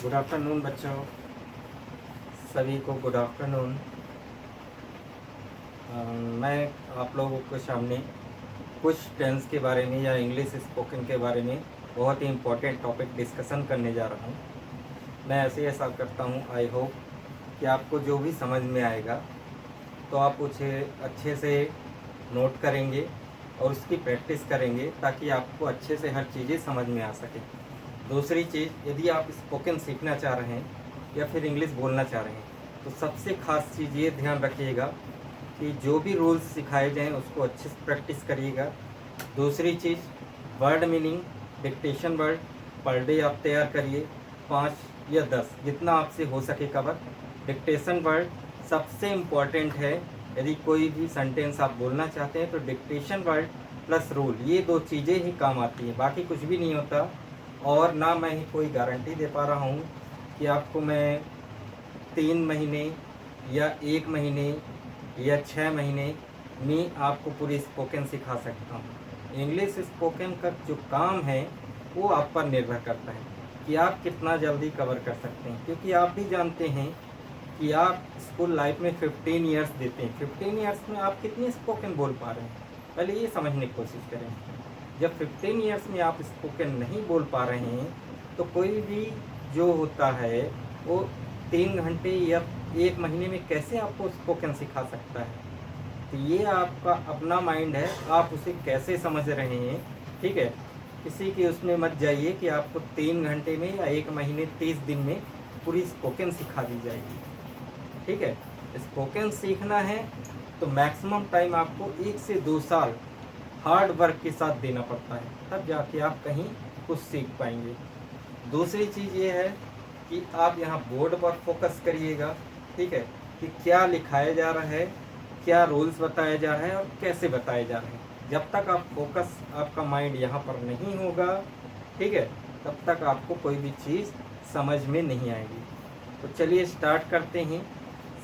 Good afternoon बच्चों, सभी को गुड आफ्टरनून। मैं आप लोगों के सामने कुछ टेंस के बारे में या इंग्लिश स्पोकन के बारे में बहुत ही इम्पोर्टेंट टॉपिक डिस्कशन करने जा रहा हूँ। मैं ऐसा करता हूँ, आई होप कि आपको जो भी समझ में आएगा तो आप उसे अच्छे से नोट करेंगे और उसकी प्रैक्टिस करेंगे ताकि आपको अच्छे से हर चीज़ें समझ में आ सके। दूसरी चीज़, यदि आप स्पोकन सीखना चाह रहे हैं या फिर इंग्लिश बोलना चाह रहे हैं तो सबसे खास चीज़ ये ध्यान रखिएगा कि जो भी रूल्स सिखाए जाएं उसको अच्छे से प्रैक्टिस करिएगा। दूसरी चीज़, word meaning, dictation word per day आप तैयार करिए, 5 या 10 जितना आपसे हो सके कवर। डिक्टेशन वर्ड सबसे इम्पॉर्टेंट है। यदि कोई भी सेंटेंस आप बोलना चाहते हैं तो डिक्टेशन वर्ड प्लस रूल, ये दो चीज़ें ही काम आती हैं, बाकी कुछ भी नहीं होता। और ना मैं ही कोई गारंटी दे पा रहा हूँ कि आपको मैं 3 महीने या 1 महीने या 6 महीने में आपको पूरी स्पोकन सिखा सकता हूँ। इंग्लिश स्पोकन का जो काम है वो आप पर निर्भर करता है कि आप कितना जल्दी कवर कर सकते हैं, क्योंकि आप भी जानते हैं कि आप स्कूल लाइफ में 15 ईयर्स देते हैं। 15 ईयर्स में आप कितनी स्पोकन बोल पा रहे हैं, पहले ये समझने की कोशिश करें। जब 15 ईयर्स में आप स्पोकन नहीं बोल पा रहे हैं तो कोई भी जो होता है वो 3 घंटे या 1 महीने में कैसे आपको स्पोकन सिखा सकता है। तो ये आपका अपना माइंड है, आप उसे कैसे समझ रहे हैं। ठीक है, किसी के उसमें मत जाइए कि आपको 3 घंटे में या 1 महीने 30 दिन में पूरी स्पोकन सिखा दी जाएगी। ठीक है, स्पोकन सीखना है तो मैक्सिमम टाइम आपको 1 से 2 साल हार्ड वर्क के साथ देना पड़ता है, तब जाके आप कहीं कुछ सीख पाएंगे। दूसरी चीज़ ये है कि आप यहाँ बोर्ड पर फोकस करिएगा। ठीक है, कि क्या लिखाया जा रहा है, क्या रूल्स बताया जा रहा है और कैसे बताया जा रहा है। जब तक आप फोकस, आपका माइंड यहाँ पर नहीं होगा, ठीक है, तब तक आपको कोई भी चीज़ समझ में नहीं आएगी। तो चलिए स्टार्ट करते हैं।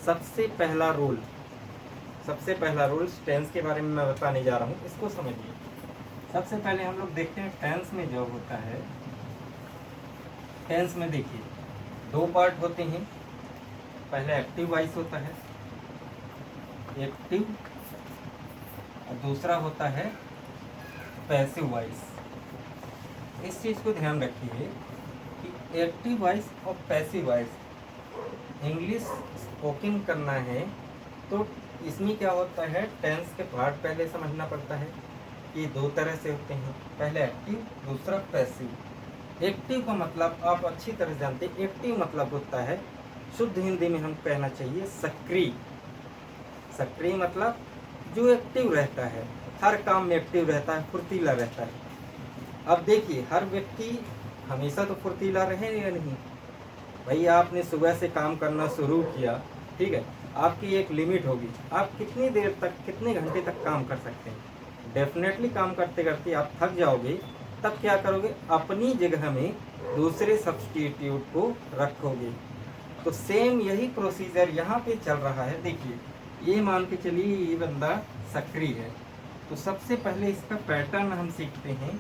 सबसे पहला रूल टेंस के बारे में मैं बताने जा रहा हूँ, इसको समझिए। सबसे पहले हम लोग देखते हैं टेंस में जो होता है। टेंस में देखिए 2 पार्ट होते हैं। पहले एक्टिव वॉइस होता है, एक्टिव, और दूसरा होता है पैसिव वॉइस। इस चीज़ को ध्यान रखिए कि एक्टिव वॉइस और पैसिव वॉइस इंग्लिश स्पोकन करना है तो इसमें क्या होता है, टेंस के पार्ट पहले समझना पड़ता है कि 2 तरह से होते हैं, पहले एक्टिव, दूसरा पैसिव। एक्टिव का मतलब आप अच्छी तरह जानते हैं, एक्टिव मतलब होता है, शुद्ध हिंदी में हम कहना चाहिए सक्रिय। सक्रिय मतलब जो एक्टिव रहता है, हर काम में एक्टिव रहता है, फुर्तीला रहता है। अब देखिए, हर व्यक्ति हमेशा तो फुर्तीला रहे या नहीं भाई। आपने सुबह से काम करना शुरू किया, ठीक है, आपकी एक लिमिट होगी, आप कितनी देर तक, कितने घंटे तक काम कर सकते हैं। डेफिनेटली काम करते करते आप थक जाओगे, तब क्या करोगे, अपनी जगह में दूसरे सब्स्टिट्यूट को रखोगे। तो सेम यही प्रोसीजर यहाँ पे चल रहा है। देखिए, ये मान के चलिए ये बंदा सक्रिय है, तो सबसे पहले इसका पैटर्न हम सीखते हैं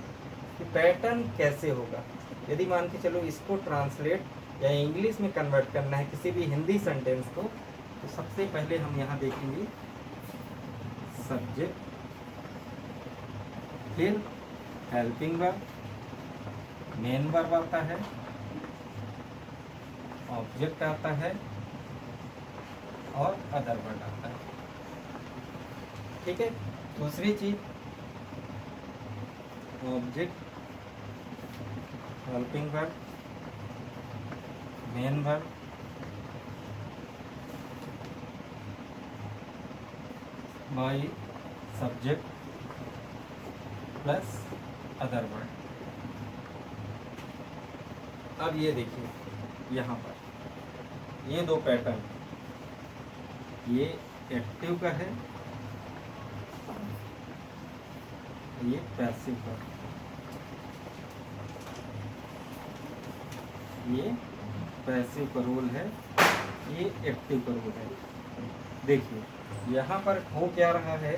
कि पैटर्न कैसे होगा। यदि मान के चलो इसको ट्रांसलेट या इंग्लिश में कन्वर्ट करना है किसी भी हिंदी सेंटेंस को, तो सबसे पहले हम यहाँ देखेंगे सब्जेक्ट, फिर हेल्पिंग वर्ब, मेन वर्ब आता है, ऑब्जेक्ट आता है और अदर वर्ड आता है। ठीक है, दूसरी चीज, object, helping verb, main verb, by subject plus other word. अब ये देखिए यहाँ पर ये 2 पैटर्न, ये एक्टिव का है, ये पैसिव का, ये पैसिव का रूल है, ये एक्टिव का रूल है। देखिए यहाँ पर हो क्या रहा है,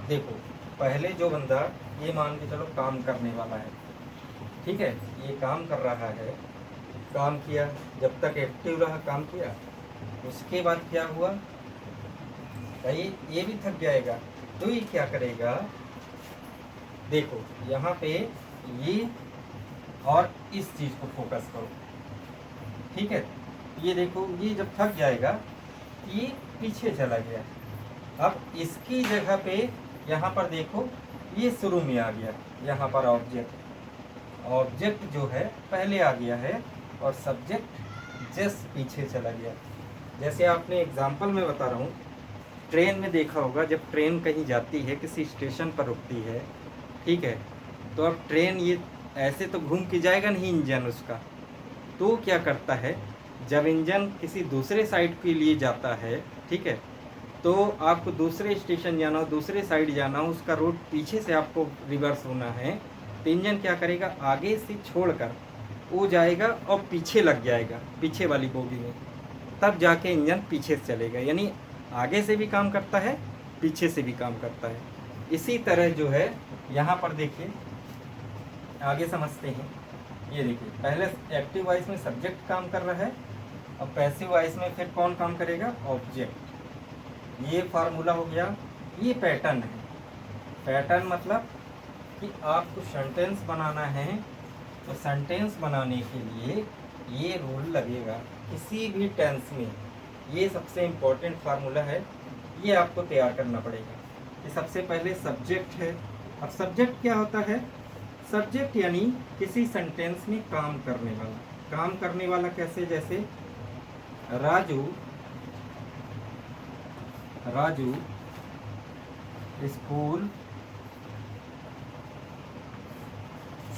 देखो पहले जो बंदा, ये मान के चलो काम करने वाला है, ठीक है, ये काम कर रहा है, काम किया, जब तक एक्टिव रहा काम किया। उसके बाद क्या हुआ भाई, ये भी थक जाएगा, तो ये क्या करेगा, देखो यहाँ पे ये और इस चीज़ को फोकस करो, ठीक है। ये देखो, ये जब थक जाएगा ये पीछे चला गया। अब इसकी जगह पे यहाँ पर देखो ये शुरू में आ गया, यहाँ पर ऑब्जेक्ट जो है पहले आ गया है और सब्जेक्ट जस्ट पीछे चला गया। जैसे आपने एग्जाम्पल में बता रहा हूँ, ट्रेन में देखा होगा, जब ट्रेन कहीं जाती है किसी स्टेशन पर रुकती है, ठीक है, तो अब ट्रेन ये ऐसे तो घूम के जाएगा नहीं इंजन उसका, तो क्या करता है, जब इंजन किसी दूसरे साइड के लिए जाता है, ठीक है, तो आपको दूसरे स्टेशन जाना हो, दूसरे साइड जाना हो, उसका रूट पीछे से आपको रिवर्स होना है, तो इंजन क्या करेगा, आगे से छोड़कर वो जाएगा और पीछे लग जाएगा, पीछे वाली बोगी में, तब जाके इंजन पीछे से चलेगा। यानी आगे से भी काम करता है, पीछे से भी काम करता है। इसी तरह जो है यहाँ पर देखिए, आगे समझते हैं। ये देखिए, पहले एक्टिव वॉइस में सब्जेक्ट काम कर रहा है, अब पैसिव वॉइस में फिर कौन काम करेगा, ऑब्जेक्ट। ये फार्मूला हो गया, ये पैटर्न है। पैटर्न मतलब कि आपको सेंटेंस बनाना है, तो सेंटेंस बनाने के लिए ये रूल लगेगा किसी भी टेंस में। ये सबसे इम्पोर्टेंट फार्मूला है, ये आपको तैयार करना पड़ेगा। कि सबसे पहले सब्जेक्ट है। अब सब्जेक्ट क्या होता है, सब्जेक्ट यानी किसी सेंटेंस में काम करने वाला। काम करने वाला कैसे, जैसे राजू स्कूल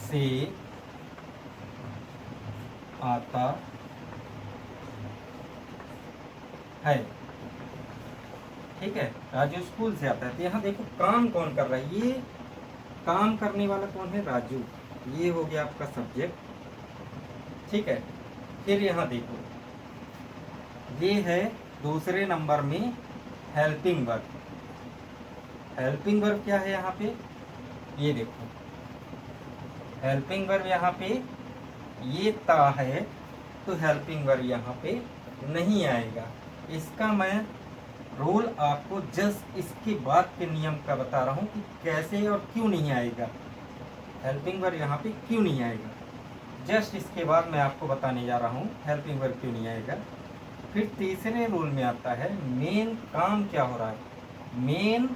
से आता है, ठीक है, राजू स्कूल से आता है। तो यहाँ देखो काम कौन कर रहा है, ये काम करने वाला कौन है, राजू। ये हो गया आपका सब्जेक्ट, ठीक है। फिर यहाँ देखो, ये है दूसरे नंबर में हेल्पिंग वर्ब। हेल्पिंग वर्ब क्या है यहाँ पे, ये देखो हेल्पिंग वर्ब यहाँ पे ये ता है, तो हेल्पिंग वर्ब यहाँ पे नहीं आएगा। इसका मैं रूल आपको जस्ट इसके बाद के नियम का बता रहा हूँ कि कैसे और क्यों नहीं आएगा, हेल्पिंग वर्ब यहाँ पे क्यों नहीं आएगा। जस्ट इसके बाद मैं आपको बताने जा रहा हूँ हेल्पिंग वर्ब क्यों नहीं आएगा। फिर तीसरे रूल में आता है मेन काम क्या हो रहा है, मेन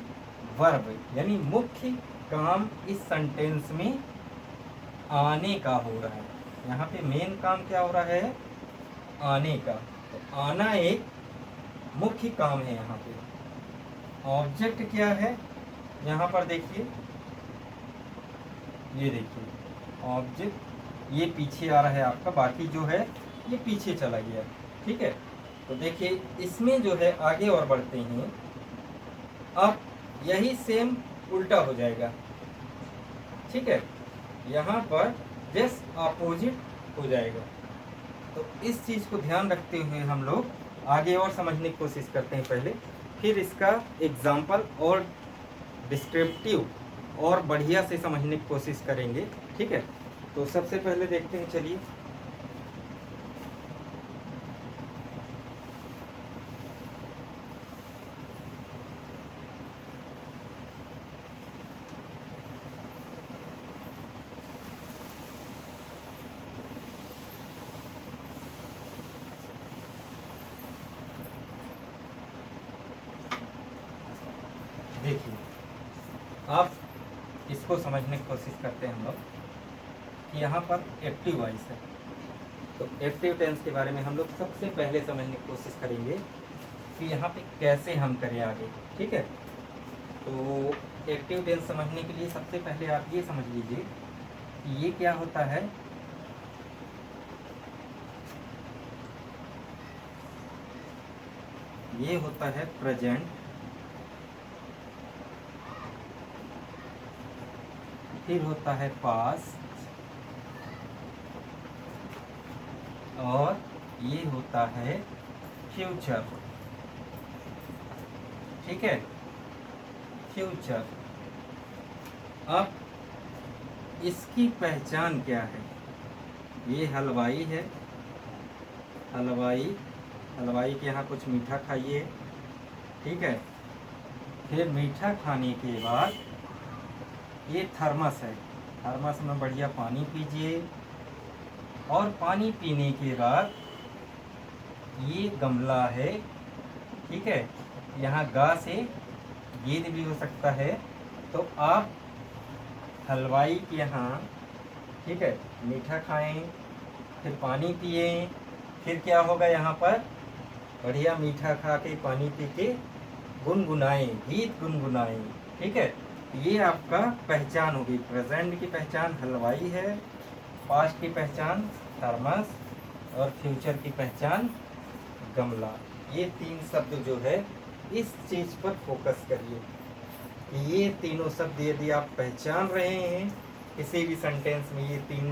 वर्ब यानी मुख्य काम इस सेंटेंस में आने का हो रहा है। यहाँ पे मेन काम क्या हो रहा है, आने का। तो आना एक मुख्य काम है यहाँ पे। ऑब्जेक्ट क्या है, यहाँ पर देखिए, ये देखिए ऑब्जेक्ट ये पीछे आ रहा है आपका, बाकी जो है ये पीछे चला गया, ठीक है। तो देखिए इसमें जो है आगे और बढ़ते हैं, अब यही सेम उल्टा हो जाएगा, ठीक है, यहाँ पर जस्ट अपोजिट हो जाएगा। तो इस चीज़ को ध्यान रखते हुए हम लोग आगे और समझने की कोशिश करते हैं पहले, फिर इसका एग्जाम्पल और डिस्क्रिप्टिव और बढ़िया से समझने की कोशिश करेंगे, ठीक है। तो सबसे पहले देखते हैं, चलिए देखिए, आप इसको समझने की कोशिश करते हैं हम लोग कि यहाँ पर एक्टिव वॉइस है। तो एक्टिव टेंस के बारे में हम लोग सबसे पहले समझने की कोशिश करेंगे कि यहाँ पे कैसे हम करें आगे, ठीक है। तो एक्टिव टेंस समझने के लिए सबसे पहले आप ये समझ लीजिए कि ये क्या होता है, ये होता है प्रेजेंट, फिर होता है पास्ट, और ये होता है फ्यूचर, ठीक है, फ्यूचर। अब इसकी पहचान क्या है, ये हलवाई है, हलवाई, हलवाई के यहाँ कुछ मीठा खाइए, ठीक है। फिर मीठा खाने के बाद ये थर्मस है, थर्मस में बढ़िया पानी पीजिए, और पानी पीने के बाद ये गमला है, ठीक है। यहाँ गा से गेंद भी हो सकता है, तो आप हलवाई के यहाँ, ठीक है, मीठा खाएं, फिर पानी पिए, फिर क्या होगा यहाँ पर बढ़िया मीठा खा के पानी पी के गुनगुनाएं, गीत गुनगुनाएं, ठीक है। ये आपका पहचान होगी। प्रेजेंट की पहचान हलवाई है, पास्ट की पहचान थर्मस, और फ्यूचर की पहचान गमला। ये तीन शब्द जो है इस चीज़ पर फोकस करिए कि ये तीनों शब्द यदि आप पहचान रहे हैं, किसी भी सेंटेंस में ये तीन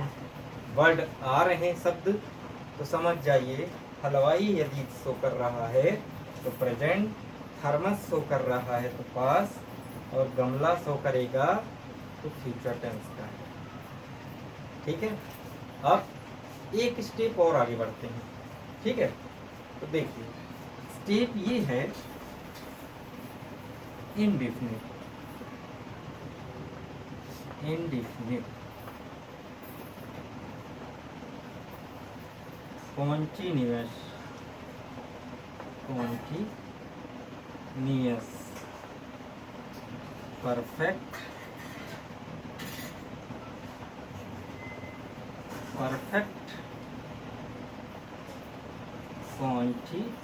वर्ड आ रहे हैं शब्द, तो समझ जाइए हलवाई यदि शो कर रहा है तो प्रेजेंट, थर्मस शो कर रहा है तो पास्ट, और गमला शो करेगा तो फ्यूचर टेंस का है, ठीक है। अब एक स्टेप और आगे बढ़ते हैं, ठीक है। तो देखिए स्टेप ये है indefinite, indefinite, continuous, continuous, perfect, perfect, continuous.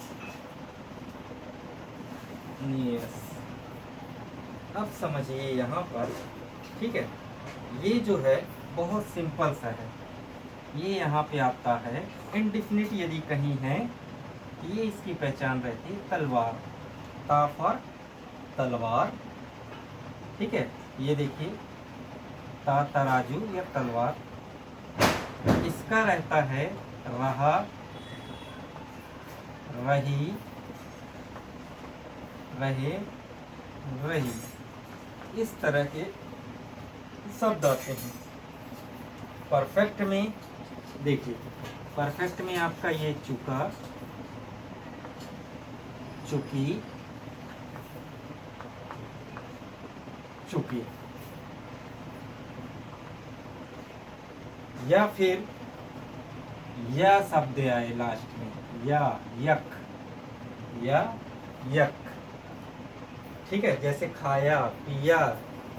अब समझिए यहाँ पर, ठीक है, ये जो है बहुत सिंपल सा है। ये यहाँ पे आता है इनडिफिनिट यदि कहीं है, ये इसकी पहचान रहती है तलवार, ता फॉर तलवार, ठीक है। ये देखिए ता तराजू या तलवार, इसका रहता है रहा, रही, रहे, रही, इस तरह के शब्द आते हैं। परफेक्ट में देखिए, परफेक्ट में आपका ये चुका, चुकी, चुकी, या फिर या शब्द आए लास्ट में, या, यक, या, यक, ठीक है। जैसे खाया, पिया,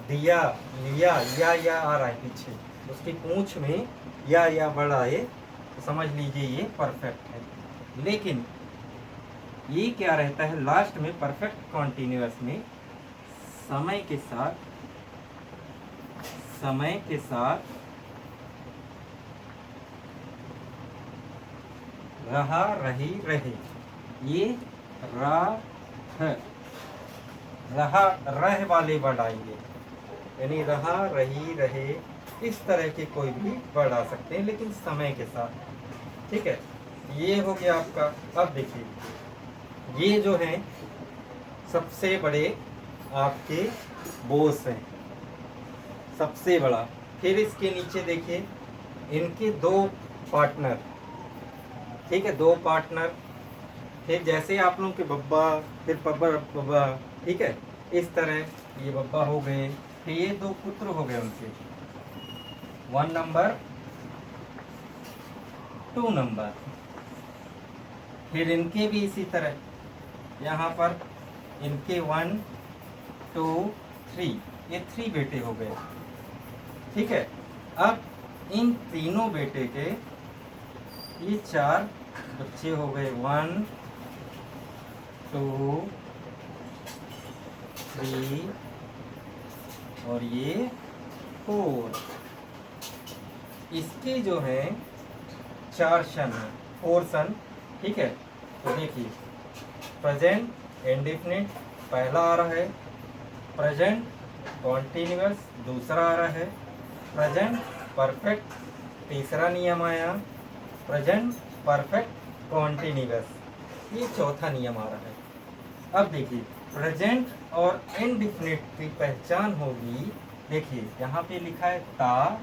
दिया, लिया, या आ रहा है पीछे, उसकी पूंछ में या बड़ा है, तो समझ लीजिए ये परफेक्ट है। लेकिन ये क्या रहता है लास्ट में परफेक्ट कॉन्टिन्यूअस में, समय के साथ, समय के साथ रहा, रही, रहे, ये रहा रह वाले वर्ड आएंगे, यानी रहा, रही, रहे, इस तरह के कोई भी वर्ड आ सकते हैं, लेकिन समय के साथ, ठीक है। ये हो गया आपका। अब देखिए ये जो हैं सबसे बड़े आपके बॉस हैं, सबसे बड़ा। फिर इसके नीचे देखिए इनके दो पार्टनर, ठीक है, दो पार्टनर। फिर जैसे आप लोगों के बब्बा, फिर बब्बा, ठीक है, इस तरह ये बब्बा हो गए। फिर ये दो पुत्र हो गए उनके, 1 नंबर, 2 नंबर। फिर इनके भी इसी तरह, यहाँ पर इनके 1, 2, 3, ये 3 बेटे हो गए, ठीक है। अब इन तीनों बेटे के ये 4 बच्चे हो गए, 1, 2, 3, और ये 4। इसके जो है 4 सन है, 4 सन, ठीक है। तो देखिए प्रेजेंट इंडेफिनिट पहला आ रहा है, प्रेजेंट कॉन्टिन्यूअस दूसरा आ रहा है, प्रेजेंट परफेक्ट तीसरा नियम आया, प्रेजेंट परफेक्ट कॉन्टिन्यूअस ये चौथा नियम आ रहा है। अब देखिए प्रेजेंट और इंडेफिनिट की पहचान होगी। देखिए यहाँ पे लिखा है ता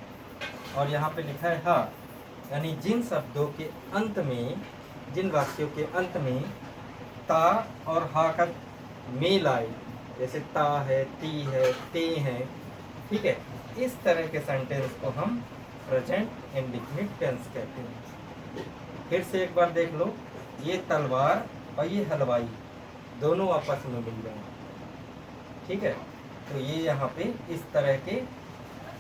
और यहाँ पे लिखा है हा, यानी जिन शब्दों के अंत में जिन वाक्यों के अंत में ता और हा का मेल आए, जैसे ता है, ती है, ते है, ठीक है, इस तरह के सेंटेंस को हम प्रेजेंट इंडेफिनिट टेंस कहते हैं। फिर से एक बार देख लो, ये तलवार और ये हलवाई दोनों आपस में मिल गए, ठीक है, तो ये यहाँ पे इस तरह के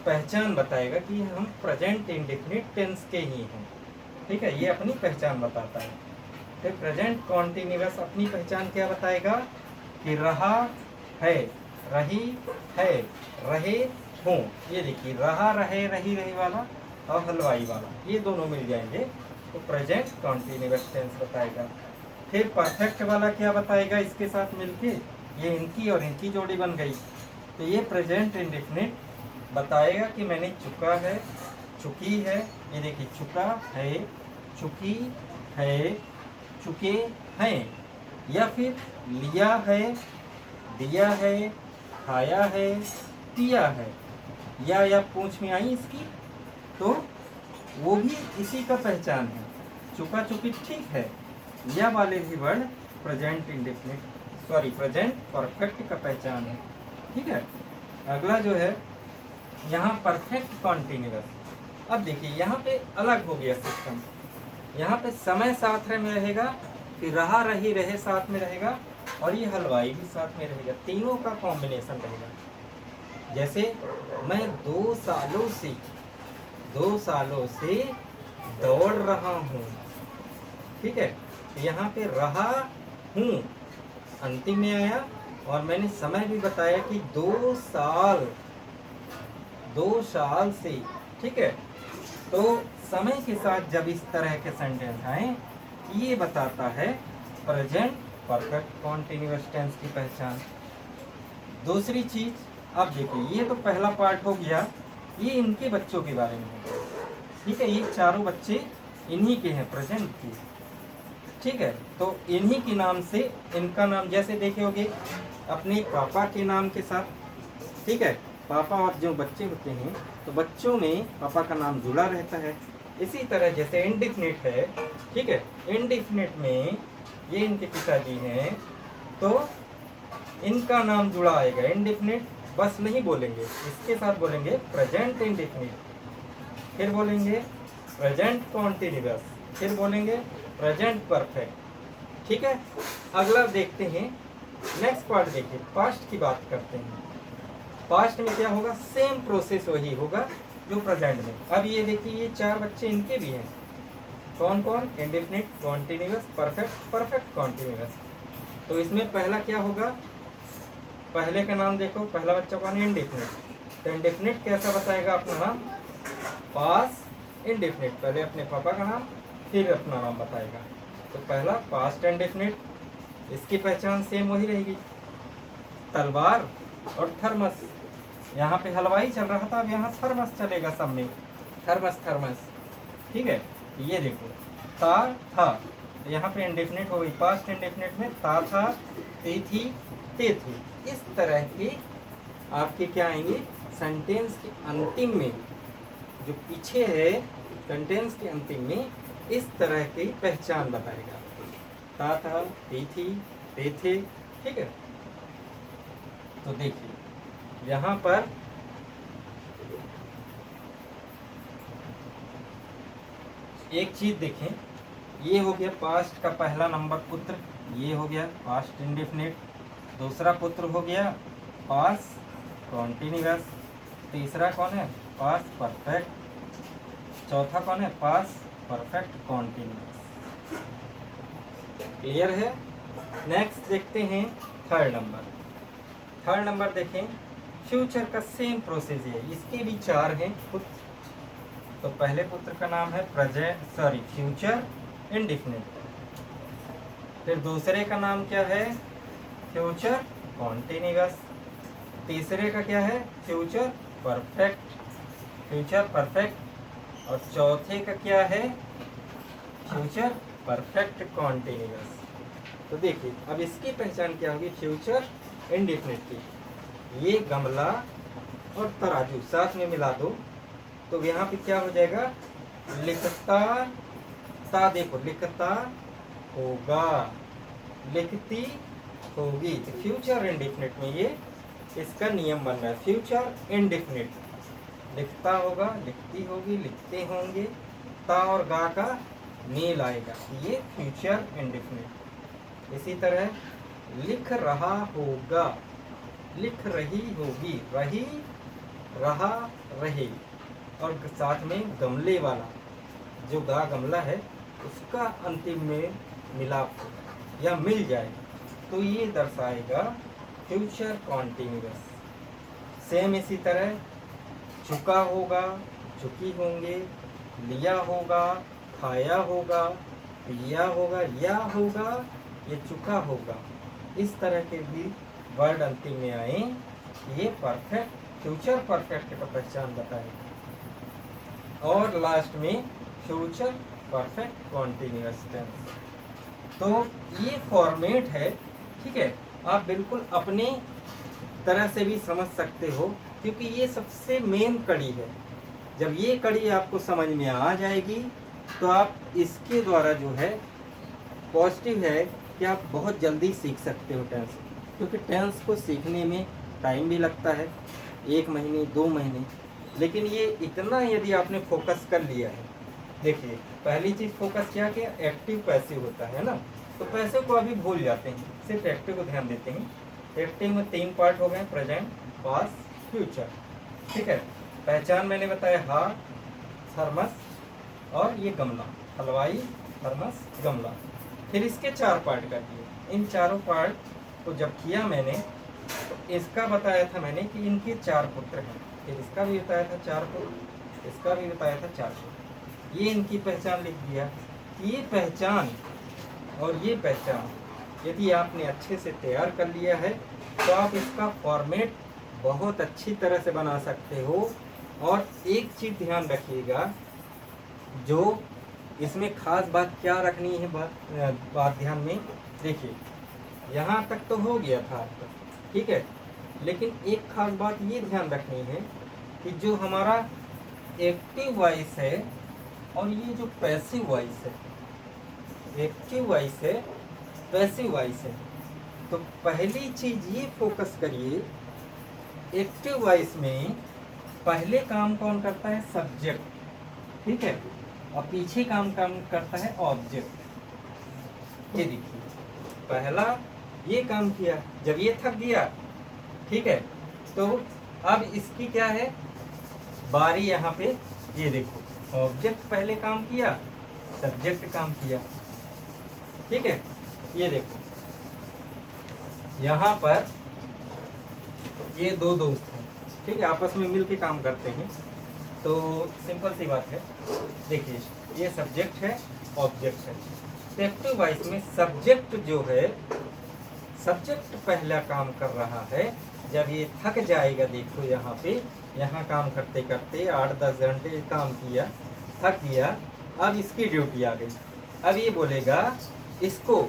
पहचान बताएगा कि हम प्रेजेंट इंडेफिनिट टेंस के ही हैं, ठीक है, ये अपनी पहचान बताता है। फिर प्रेजेंट कॉन्टिन्यूअस अपनी पहचान क्या बताएगा कि रहा है, रही है, रहे हों, ये देखिए रहा, रहे, रही, रही वाला और हलवाई वाला ये दोनों मिल जाएंगे तो प्रेजेंट कॉन्टिन्यूअस टेंस बताएगा। फिर परफेक्ट वाला क्या बताएगा इसके साथ मिलके, ये इनकी और इनकी जोड़ी बन गई, तो ये प्रेजेंट इंडेफिनिट बताएगा कि मैंने चुका है, चुकी है, ये देखिए चुका है, चुकी है, चुके हैं, या फिर लिया है, दिया है, खाया है, पिया है, या पूंछ में आई इसकी, तो वो भी इसी का पहचान है। चुका चुकी ठीक है, या वाले भी word present indefinite present perfect का पहचान है, ठीक है। अगला जो है यहाँ परफेक्ट कॉन्टिन्यूअस। अब देखिए यहाँ पे अलग हो गया सिस्टम, यहाँ पे समय साथ में रहेगा, फिर रहा, रही, रहे साथ में रहेगा और ये हलवाई भी साथ में रहेगा, तीनों का कॉम्बिनेशन रहेगा। जैसे मैं 2 सालों से दौड़ रहा हूँ, ठीक है, यहाँ पे रहा हूँ अंतिम में आया और मैंने समय भी बताया कि 2 साल से, ठीक है, तो समय के साथ जब इस तरह के सेंटेंस आए ये बताता है प्रेजेंट परफेक्ट कॉन्टिन्यूअस टेंस की पहचान। दूसरी चीज, अब देखिए ये तो पहला पार्ट हो गया, ये इनके बच्चों के बारे में है, ठीक है, ये चारों बच्चे इन्हीं के हैं प्रेजेंट के, ठीक है, तो इन्हीं के नाम से इनका नाम जैसे देखे होगे अपने पापा के नाम के साथ, ठीक है, पापा और जो बच्चे होते हैं तो बच्चों में पापा का नाम जुड़ा रहता है। इसी तरह जैसे इंडेफिनिट है, ठीक है, इंडेफिनिट में ये इनके पिताजी हैं तो इनका नाम जुड़ा आएगा, इंडेफिनिट बस नहीं बोलेंगे, इसके साथ बोलेंगे प्रेजेंट इंडेफिनिट, फिर बोलेंगे प्रेजेंट कॉन्टिन्यूअस, फिर बोलेंगे प्रेजेंट परफेक्ट, ठीक है। अगला देखते हैं, नेक्स्ट पार्ट देखिए, पास्ट की बात करते हैं। पास्ट में क्या होगा, सेम प्रोसेस वही होगा जो प्रेजेंट में। अब ये देखिए ये 4 बच्चे इनके भी हैं, कौन कौन, indefinite, continuous, perfect, perfect continuous. तो इसमें पहला क्या होगा, पहले का नाम देखो, पहला बच्चा कौन है, इंडेफिनिट, तो इंडेफिनिट कैसा बताएगा अपना नाम, पास्ट इंडेफिनिट, पहले अपने पापा का नाम फिर अपना नाम बताएगा, तो पहला पास्ट इंडेफिनिट, इसकी पहचान सेम वही रहेगी, तलवार और थर्मस, यहाँ पे हलवाई चल रहा था, अब यहाँ थर्मस चलेगा सब में, थर्मस, ठीक है। ये देखो ता था, यहाँ पे इंडेफिनिट हो गई, पास्ट इंडेफिनिट में ता था, ते थी, ते थे, इस तरह के आपके क्या आएंगे सेंटेंस के अंतिम में, जो पीछे है सेंटेंस के अंतिम में इस तरह की पहचान बताएगा, ता था, ते थी, ते थे, ठीक है। तो देखिए यहाँ पर एक चीज देखें, ये हो गया पास्ट का पहला नंबर पुत्र, ये हो गया पास्ट इंडेफिनिट, दूसरा पुत्र हो गया पास्ट कॉन्टिन्यूअस, तीसरा कौन है, पास्ट परफेक्ट, चौथा कौन है, पास्ट परफेक्ट कॉन्टिन्यूअस। क्लियर है। नेक्स्ट देखते हैं थर्ड नंबर देखें, फ्यूचर का सेम प्रोसेस है, इसके भी 4 हैं पुत्र। तो पहले पुत्र का नाम है फ्यूचर इंडेफिनिट, फिर दूसरे का नाम क्या है, फ्यूचर कॉन्टिन्यूअस, तीसरे का क्या है, फ्यूचर परफेक्ट, और चौथे का क्या है, फ्यूचर परफेक्ट कॉन्टिन्यूअस। तो देखिए अब इसकी पहचान क्या होगी, फ्यूचर इंडेफिनिट की, ये गमला और तराजू साथ में मिला दो तो यहाँ पे क्या हो जाएगा, लिखता ता, देखो लिखता होगा, लिखती होगी। तो फ्यूचर इंडेफिनिट में ये इसका नियम बन रहा है। फ्यूचर इंडेफिनिट, लिखता होगा, लिखती होगी, लिखते होंगे, ता और गा का मेल आएगा, ये फ्यूचर इंडेफिनिट। इसी तरह लिख रहा होगा, लिख रही होगी, रही, रहा, रहे, और साथ में गमले वाला जो गा गमला है उसका अंतिम में मिलाप या मिल जाए तो ये दर्शाएगा फ्यूचर कॉन्टिन्यूअस। सेम इसी तरह झुका होगा, झुकी होंगे, लिया होगा, खाया होगा, पिया होगा, या होगा, ये चुका होगा, इस तरह के भी वर्ड अंतिम में आए, ये परफेक्ट फ्यूचर परफेक्ट का पहचान बताएगा। और लास्ट में फ्यूचर परफेक्ट कॉन्टिन्यूअस टेंस। तो ये फॉर्मेट है, ठीक है, आप बिल्कुल अपने तरह से भी समझ सकते हो, क्योंकि ये सबसे मेन कड़ी है। जब ये कड़ी आपको समझ में आ जाएगी तो आप इसके द्वारा जो है पॉजिटिव है कि आप बहुत जल्दी सीख सकते हो टेंस, क्योंकि टेंस को सीखने में टाइम भी लगता है, 1 महीने 2 महीने, लेकिन ये इतना यदि आपने फोकस कर लिया है। देखिए पहली चीज़ फोकस क्या किया, एक्टिव पैसिव होता है ना, तो पैसिव को अभी भूल जाते हैं, सिर्फ एक्टिव को ध्यान देते हैं। एक्टिव में 3 पार्ट हो गए, प्रेजेंट, पास्ट, फ्यूचर, ठीक है। पहचान मैंने बताया, हाथ, थर्मस और ये गमला, हलवाई, थर्मस, गमला। फिर इसके 4 पार्ट कर दिए। इन चारों पार्ट को जब किया मैंने तो इसका बताया था मैंने कि इनके 4 पुत्र हैं, फिर इसका भी बताया था 4 पुत्र, इसका भी बताया था 4 पुत्र। ये इनकी पहचान लिख दिया। ये पहचान और ये पहचान यदि आपने अच्छे से तैयार कर लिया है तो आप इसका फॉर्मेट बहुत अच्छी तरह से बना सकते हो। और एक चीज़ ध्यान रखिएगा, जो इसमें खास बात क्या रखनी है, बात ध्यान में देखिए। यहाँ तक तो हो गया था आपका, ठीक है, लेकिन एक खास बात ये ध्यान रखनी है कि जो हमारा एक्टिव वॉइस है और ये जो पैसिव वॉइस है, एक्टिव वॉइस है, पैसिव वॉइस है, तो पहली चीज़ ये फोकस करिए, एक्टिव वॉइस में पहले काम कौन करता है, सब्जेक्ट, ठीक है, और पीछे काम करता है ऑब्जेक्ट। ये देखिए पहला ये काम किया, जब ये थक गया, ठीक है, तो अब इसकी क्या है बारी, यहाँ पे ये देखो ऑब्जेक्ट पहले काम किया, सब्जेक्ट काम किया, ठीक है। ये देखो यहाँ पर ये 2 दोस्त हैं, ठीक है, आपस में मिल के काम करते हैं, तो सिंपल सी बात है। देखिए ये सब्जेक्ट है, ऑब्जेक्ट है। एक्टिव वॉइस में सब्जेक्ट जो है, सब्जेक्ट पहला काम कर रहा है। जब ये थक जाएगा, देखो यहाँ पे, यहाँ काम करते करते 8-10 घंटे काम किया, थक गया, अब इसकी ड्यूटी आ गई। अब ये बोलेगा इसको,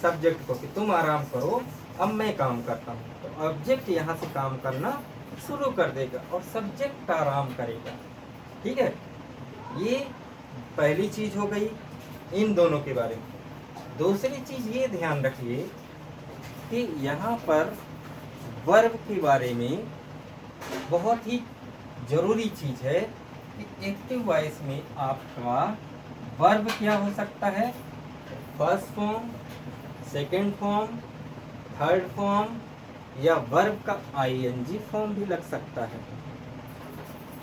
सब्जेक्ट को, कि तुम आराम करो, अब मैं काम करता हूँ। तो ऑब्जेक्ट यहाँ से काम करना शुरू कर देगा और सब्जेक्ट आराम करेगा, ठीक है। ये पहली चीज़ हो गई इन दोनों के बारे में। दूसरी चीज़ ये ध्यान रखिए कि यहाँ पर वर्ब के बारे में बहुत ही ज़रूरी चीज़ है कि एक्टिव वॉइस में आपका वर्ब क्या हो सकता है, first form, second form, third form, या वर्ब का आईएनजी फॉर्म भी लग सकता है,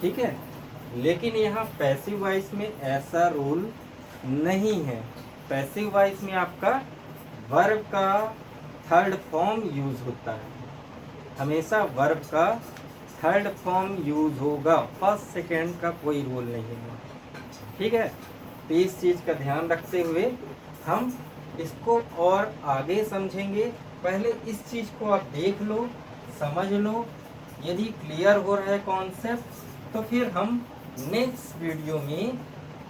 ठीक है। लेकिन यहाँ पैसिव वॉइस में ऐसा रूल नहीं है। पैसिव वॉइस में आपका वर्ब का थर्ड फॉर्म यूज होता है, हमेशा वर्ब का थर्ड फॉर्म यूज होगा, फर्स्ट सेकंड का कोई रूल नहीं है, ठीक है। तो इस चीज़ का ध्यान रखते हुए हम इसको और आगे समझेंगे। पहले इस चीज़ को आप देख लो, समझ लो, यदि क्लियर हो रहा है कॉन्सेप्ट तो फिर हम नेक्स्ट वीडियो में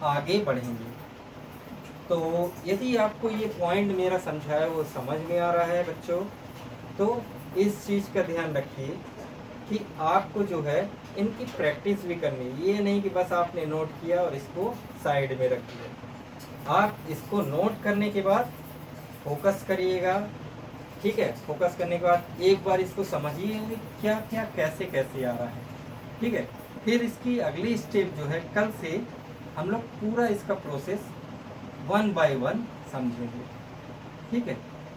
आगे बढ़ेंगे। तो यदि आपको ये पॉइंट मेरा समझाया वो समझ में आ रहा है बच्चों, तो इस चीज़ का ध्यान रखिए कि आपको जो है इनकी प्रैक्टिस भी करनी है। ये नहीं कि बस आपने नोट किया और इसको साइड में रख दिया। आप इसको नोट करने के बाद फोकस करिएगा, ठीक है। फोकस करने के बाद एक बार इसको समझिए क्या क्या कैसे कैसे आ रहा है, ठीक है। फिर इसकी अगली स्टेप जो है कल से हम लोग पूरा इसका प्रोसेस 1 बाय 1 समझेंगे, ठीक है।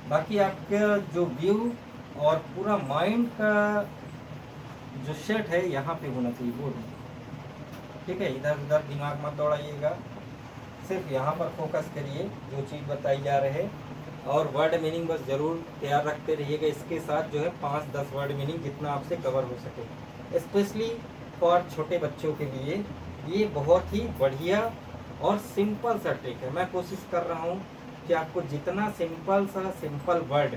बाकी आपका जो व्यू और पूरा माइंड का जो सेट है यहाँ पे होना चाहिए, बोर्ड में, ठीक है। इधर उधर दिमाग मत दौड़ाइएगा, सिर्फ यहाँ पर फोकस करिए जो चीज़ बताई जा रही है। और वर्ड मीनिंग बस ज़रूर तैयार रखते रहिएगा, इसके साथ जो है 5-10 वर्ड मीनिंग जितना आपसे कवर हो सके। स्पेशली फॉर छोटे बच्चों के लिए ये बहुत ही बढ़िया और सिंपल सा ट्रिक है। मैं कोशिश कर रहा हूँ कि आपको जितना सिंपल वर्ड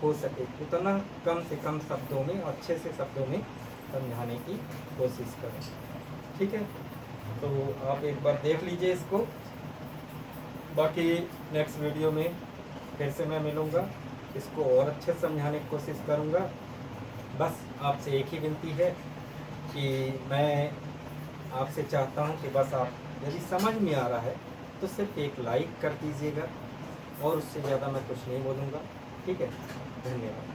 हो सके उतना कम से कम शब्दों में, अच्छे से शब्दों में समझाने की कोशिश करें, ठीक है। तो आप एक बार देख लीजिए इसको, बाकी नेक्स्ट वीडियो में फिर से मैं मिलूँगा, इसको और अच्छे से समझाने की कोशिश करूँगा। बस आपसे एक ही विनती है कि मैं आपसे चाहता हूँ कि बस आप यदि समझ में आ रहा है तो सिर्फ एक लाइक कर दीजिएगा, और उससे ज़्यादा मैं कुछ नहीं बोलूँगा, ठीक है। धन्यवाद।